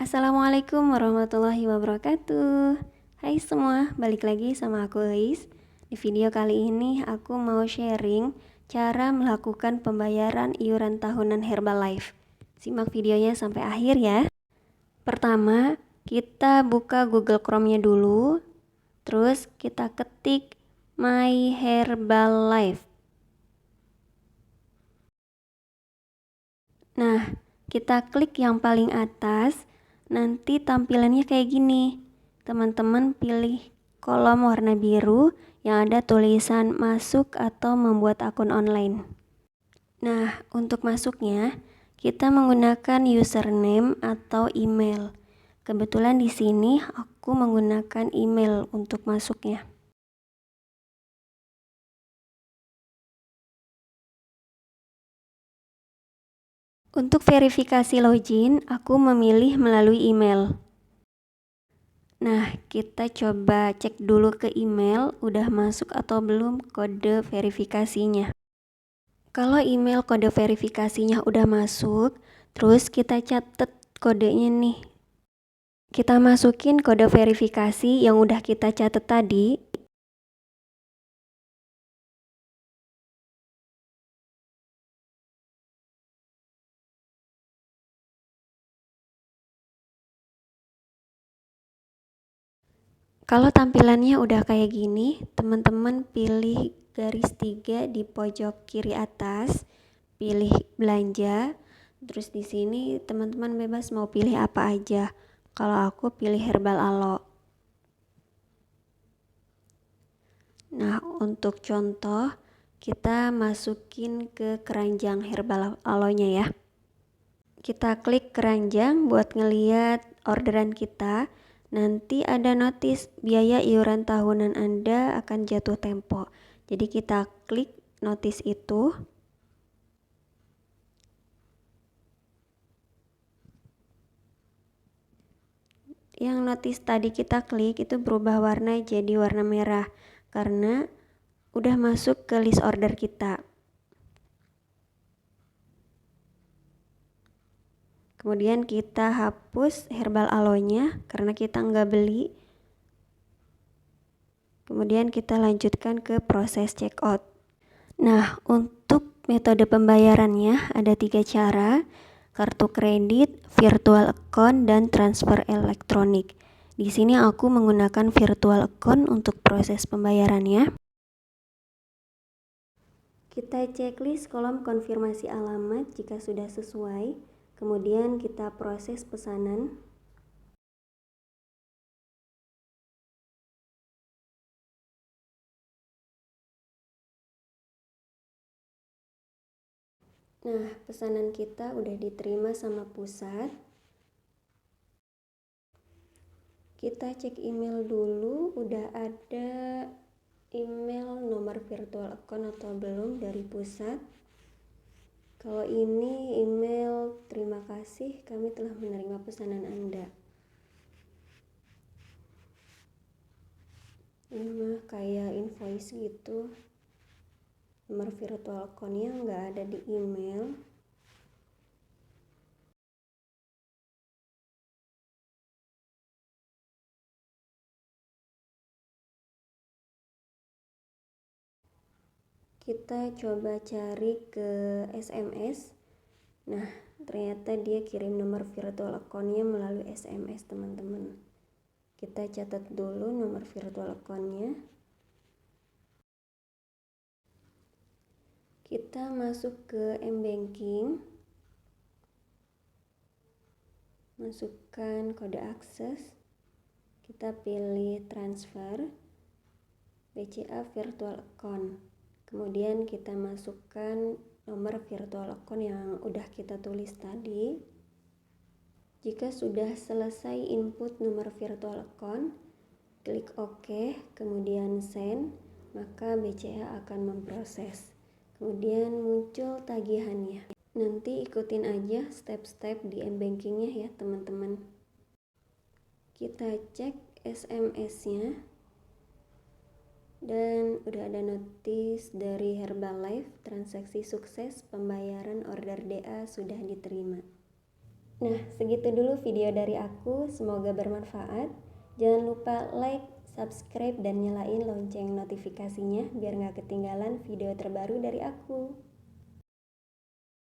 Assalamualaikum warahmatullahi wabarakatuh. Hai semua, balik lagi sama aku Eis. Di video kali ini aku mau sharing cara melakukan pembayaran iuran tahunan Herbalife. Simak videonya sampai akhir ya. Pertama, kita buka Google Chrome-nya dulu. Terus kita ketik My Herbalife. Nah, kita klik yang paling atas. Nanti tampilannya kayak gini. Teman-teman pilih kolom warna biru yang ada tulisan masuk atau membuat akun online. Nah, untuk masuknya kita menggunakan username atau email. Kebetulan di sini aku menggunakan email untuk masuknya. Untuk verifikasi login, aku memilih melalui email. Nah, kita coba cek dulu ke email, udah masuk atau belum kode verifikasinya. Kalau email kode verifikasinya udah masuk, terus kita catat kodenya nih. Kita masukin kode verifikasi yang udah kita catat tadi. Kalau tampilannya udah kayak gini, teman-teman pilih garis 3 di pojok kiri atas, pilih belanja. Terus di sini teman-teman bebas mau pilih apa aja. Kalau aku pilih Herbal Alo. Nah, untuk contoh kita masukin ke keranjang Herbal Alonya ya. Kita klik keranjang buat ngeliat orderan kita. Nanti ada notis biaya iuran tahunan Anda akan jatuh tempo. Jadi kita klik notis itu. Yang notis tadi kita klik itu berubah warna jadi warna merah karena udah masuk ke list order kita. Kemudian kita hapus Herbal Alonya karena kita nggak beli. Kemudian kita lanjutkan ke proses checkout. Nah, untuk metode pembayarannya ada 3 cara: kartu kredit, virtual account, dan transfer elektronik. Di sini aku menggunakan virtual account untuk proses pembayarannya. Kita checklist kolom konfirmasi alamat jika sudah sesuai. Kemudian kita proses pesanan. Nah, pesanan kita udah diterima sama pusat. Kita cek email dulu, udah ada email nomor virtual account atau belum dari pusat. Kalau ini email, terima kasih kami telah menerima pesanan Anda. Ini mah kayak invoice gitu. Nomor virtual account-nya nggak ada di email. Kita coba cari ke SMS. Nah, ternyata dia kirim nomor virtual account-nya melalui SMS, teman-teman. Kita catat dulu nomor virtual account-nya. Kita masuk ke mBanking. Masukkan kode akses. Kita pilih transfer BCA virtual account. Kemudian kita masukkan nomor virtual account yang udah kita tulis tadi. Jika sudah selesai input nomor virtual account, klik OK, kemudian send, maka BCA akan memproses. Kemudian muncul tagihannya. Nanti ikutin aja step-step di mBankingnya ya teman-teman. Kita cek SMS-nya. Dan udah ada notis dari Herbalife, transaksi sukses, pembayaran order DA sudah diterima. Nah, segitu dulu video dari aku, semoga bermanfaat. Jangan lupa like, subscribe, dan nyalain lonceng notifikasinya biar gak ketinggalan video terbaru dari aku.